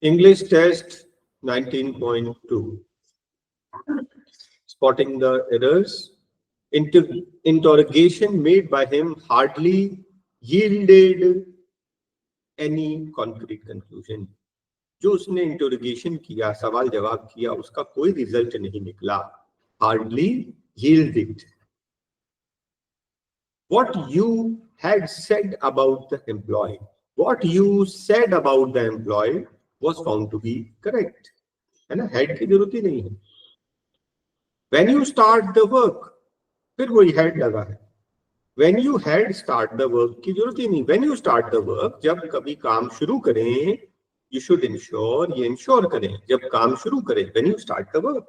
English test 19.2. Spotting the errors. Interrogation made by him hardly yielded any concrete conclusion. जो उसने interrogation किया, सवाल जवाब किया, उसका कोई रिजल्ट नहीं निकला. Hardly yielded. What you had said about the employee, what you said about the employee was found to be correct. है ना, हेड की जरूरत ही नहीं है. When you start the work, फिर वही हेड लगा है. When you had start the work की जरूरत ही नहीं. When you start the work, जब कभी काम शुरू करें, you should ensure, ये इंश्योर करें जब काम शुरू करें. When you start the work.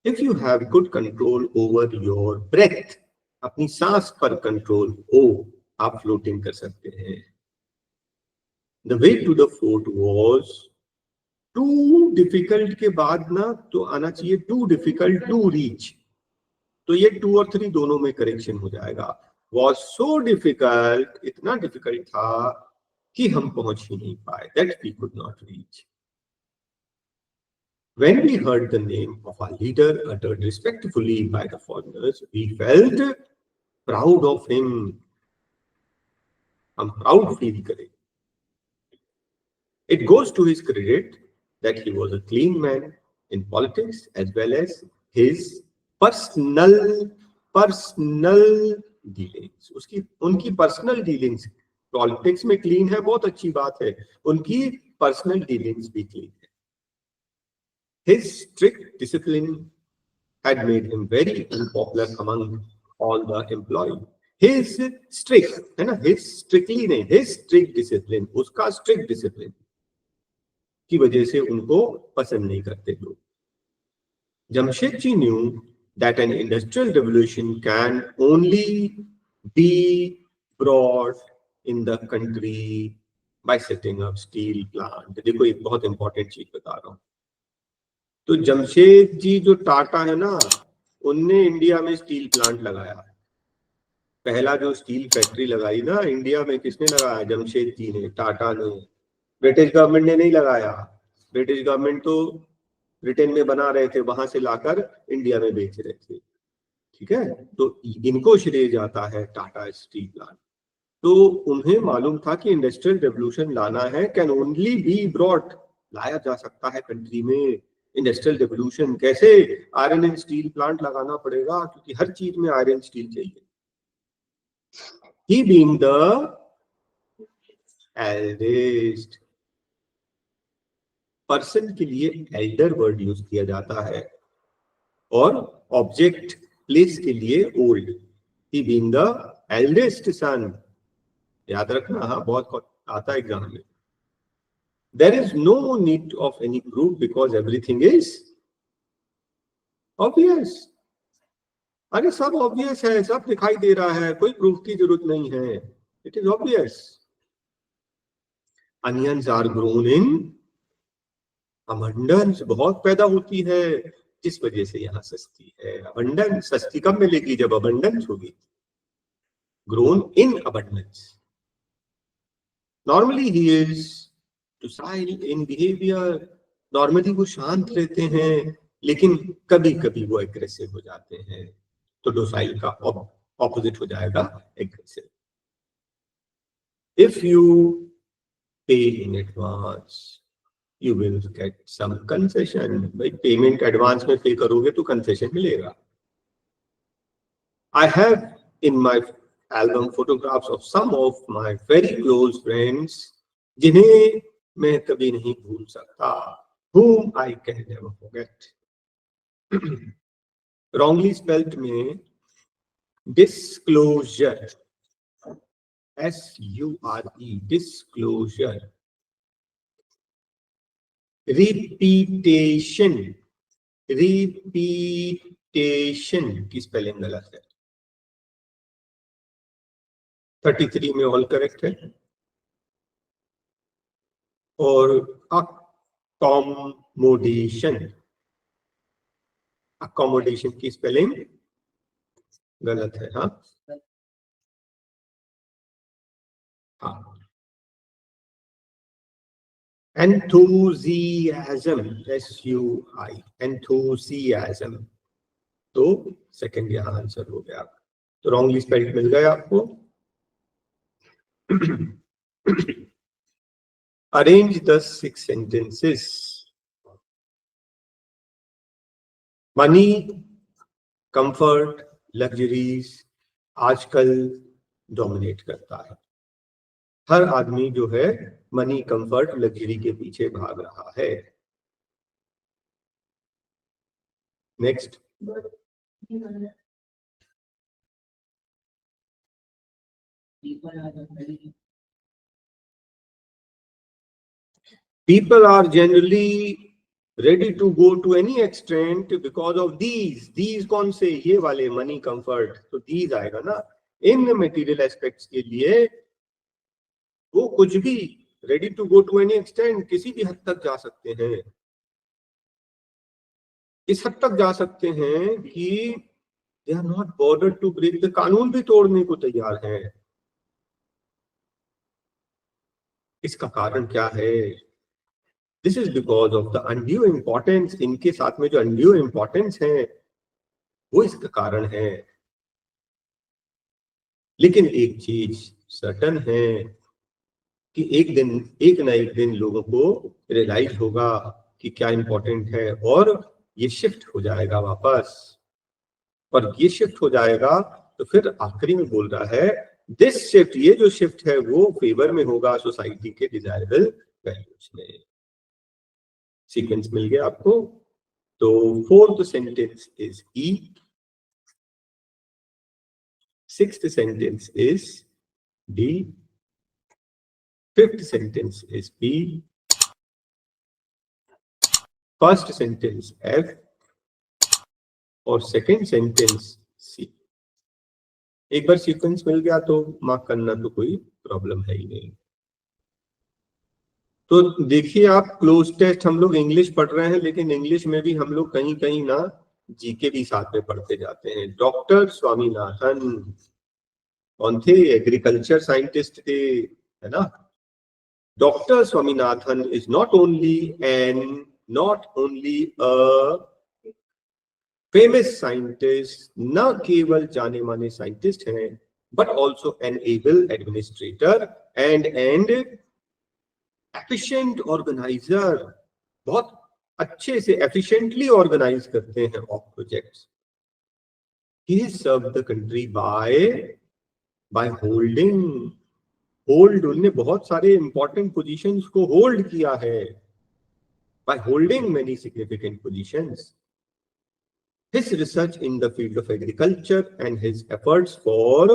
If you have good control over your breath, अपनी सांस पर कंट्रोल हो, आप फ्लोटिंग कर सकते हैं. The way to the fort was too difficult के बाद ना तो आना चाहिए too difficult to reach. तो ये 2 और 3 दोनों में करेक्शन हो जाएगा. Was so difficult, इतना डिफिकल्ट था कि हम पहुंच ही नहीं पाए. That we could not reach. When we heard the name of our leader uttered respectfully by the foreigners, we felt proud of him. हम proud feel करें. It goes to his credit that he was a clean man in politics as well as his personal dealings. उनकी personal dealings politics में clean है, बहुत अच्छी बात है. उनकी पर्सनल डीलिंग्स भी क्लीन है. His strict discipline had made him very unpopular among all the employees. His strict, है ना, his strictly नहीं, his strict discipline, उसका strict discipline की वजह से उनको पसंद नहीं करते लोग. Jamshedji knew that an industrial revolution can only be brought in the country by setting up steel plant. देखो एक बहुत इंपॉर्टेंट चीज बता रहा हूँ. तो जमशेद जी जो टाटा है ना, उनने इंडिया में स्टील प्लांट लगाया. पहला जो स्टील फैक्ट्री लगाई ना इंडिया में, किसने लगाया? जमशेद जी ने, टाटा ने. ब्रिटिश गवर्नमेंट ने नहीं लगाया. ब्रिटिश गवर्नमेंट तो ब्रिटेन में बना रहे थे, वहां से लाकर इंडिया में बेच रहे थे. ठीक है, तो इनको श्रेय जाता है टाटा स्टील प्लांट. तो उन्हें मालूम था कि इंडस्ट्रियल रेवोल्यूशन लाना है, कैन ओनली बी ब्रॉट, लाया जा सकता है कंट्री में. इंडस्ट्रियल रेवोल्यूशन कैसे? आयरन एंड स्टील प्लांट लगाना पड़ेगा, क्योंकि हर चीज में आयरन स्टील चाहिए. ही बीइंग द एल्डेस्ट पर्सन के लिए एल्डर वर्ड यूज किया जाता है, और ऑब्जेक्ट प्लेस के लिए old. He being the eldest son, याद रखना. हाँ, बहुत आता है एग्जाम में. There is no need of any proof because everything is obvious. अरे सब ऑब्वियस है, सब दिखाई दे रहा है, कोई प्रूफ की जरूरत नहीं है. It is obvious. Onions are grown in abundance, बहुत पैदा होती है, जिस वजह से यहाँ सस्ती है. abundance, सस्ती कब मिलेगी? जब abundance होगी. grown in abundance. Normally he is docile in behavior. Normally वो शांत रहते हैं, लेकिन कभी कभी वो एग्रेसिव हो जाते हैं. तो डोसाइल का ऑपोजिट हो जाएगा aggressive. If you pay in advance you will get some concession. भाई पेमेंट एडवांस में पे करोगे तो कंसेशन मिलेगा. I have in my album photographs of some of my very close friends, जिन्हें मैं कभी नहीं भूल सकता. whom I can never forget. wrongly spelled में disclosure, SURE, disclosure. repetition, repetition की स्पेलिंग गलत है. 33 में ऑल करेक्ट है. और accommodation, accommodation की स्पेलिंग गलत है. हाँ हाँ, enthusiasm, SUI, enthusiasm, तो सेकंड यहाँ आंसर हो गया। तो रॉन्गली स्पेल्ड मिल गया आपको। Arrange the 6 sentences। Money, comfort, luxuries आजकल डोमिनेट करता है। हर आदमी जो है मनी, कंफर्ट, लग्जरी के पीछे भाग रहा है। Next, people are generally ready to go to any extent because of these कौन से, ये वाले मनी, कंफर्ट, तो these आएगा ना। इन मटेरियल एस्पेक्ट्स के लिए वो कुछ भी ready to go to any extent, किसी भी हद तक जा सकते हैं। इस हद तक जा सकते हैं कि they are not bothered to break the, कानून भी तोड़ने को तैयार हैं। इसका कारण क्या है? This is because of the undue importance. इनके साथ में जो अनड्यू इंपॉर्टेंस है वो इसका कारण है। लेकिन एक चीज सर्टन है कि एक ना एक दिन लोगों को रियलाइज होगा कि क्या इंपॉर्टेंट है, और ये शिफ्ट हो जाएगा वापस। और ये शिफ्ट हो जाएगा तो फिर आखिरी में बोल रहा है दिस शिफ्ट, ये जो शिफ्ट है वो फेवर में होगा सोसाइटी के डिजायरेबल वैल्यूज में। सीक्वेंस मिल गया आपको। तो fourth sentence is E, sixth sentence is D, fifth sentence is B, first sentence F और सेकेंड सेंटेंस सी। एक बार सीक्वेंस मिल गया तो मार्क करना तो कोई प्रॉब्लम है ही नहीं। तो देखिए आप, क्लोज टेस्ट हम लोग इंग्लिश पढ़ रहे हैं, लेकिन इंग्लिश में भी हम लोग कहीं कहीं ना जीके भी साथ में पढ़ते जाते हैं। डॉक्टर स्वामीनाथन कौन थे? एग्रीकल्चर साइंटिस्ट थे, है ना। Doctor Swaminathan is not only a famous scientist, न केवल जाने माने साइंटिस्ट हैं, but also an able administrator and efficient organiser. बहुत अच्छे से एफिशिएंटली ऑर्गेनाइज करते हैं of projects. He serve the country by hold, उन्होंने बहुत सारे इंपॉर्टेंट पोजीशंस को होल्ड किया है, by holding many significant positions. His research in the field of agriculture and his efforts for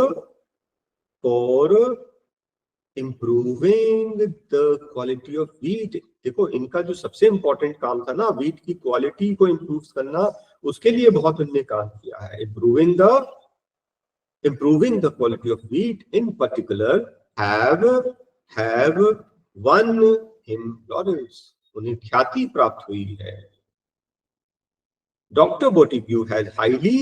improving the quality of wheat। देखो इनका जो सबसे इंपॉर्टेंट काम था ना, व्हीट की क्वालिटी को इंप्रूव करना, उसके लिए बहुत उन्होंने काम किया है। improving the quality of wheat in particular have won him laurels। उन्हें ख्याति प्राप्त हुई है। Dr. Botigue has highly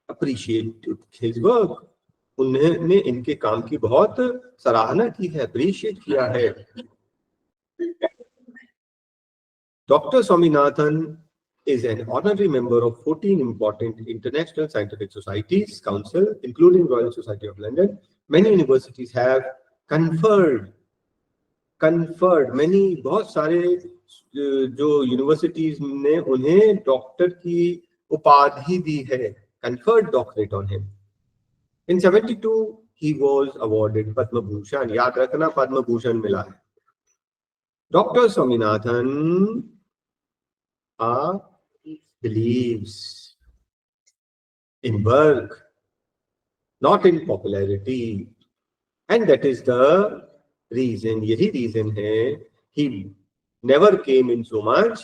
appreciated his work। उन्होंने इनके काम की बहुत सराहना की है, अप्रिशिएट किया है। Dr. Swaminathan is an honorary member of 14 important international scientific societies, council, including Royal Society of London. Many universities have conferred many, बहुत सारे जो यूनिवर्सिटीज ने उन्हें डॉक्टर की उपाधि दी है, conferred doctorate on him. In 72 he was awarded Padma Bhushan. याद रखना, पद्म भूषण मिला है। Dr. Swaminathan believes in work, not in popularity, and that is the reason, यही रीजन है he never came in so much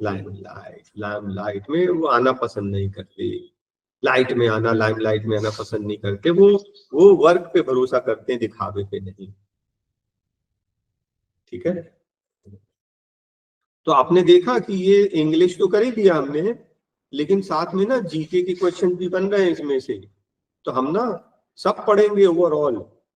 limelight में वो आना पसंद नहीं करते, लाइट में आना, लाइमलाइट में आना पसंद नहीं करते। वो वर्क पे भरोसा करते हैं, दिखावे पे नहीं। ठीक है। तो आपने देखा कि ये इंग्लिश तो कर ही लिया हमने, लेकिन साथ में ना जीके के क्वेश्चन भी बन रहे हैं इसमें से। तो हम ना सब पढ़ेंगे ओवरऑल।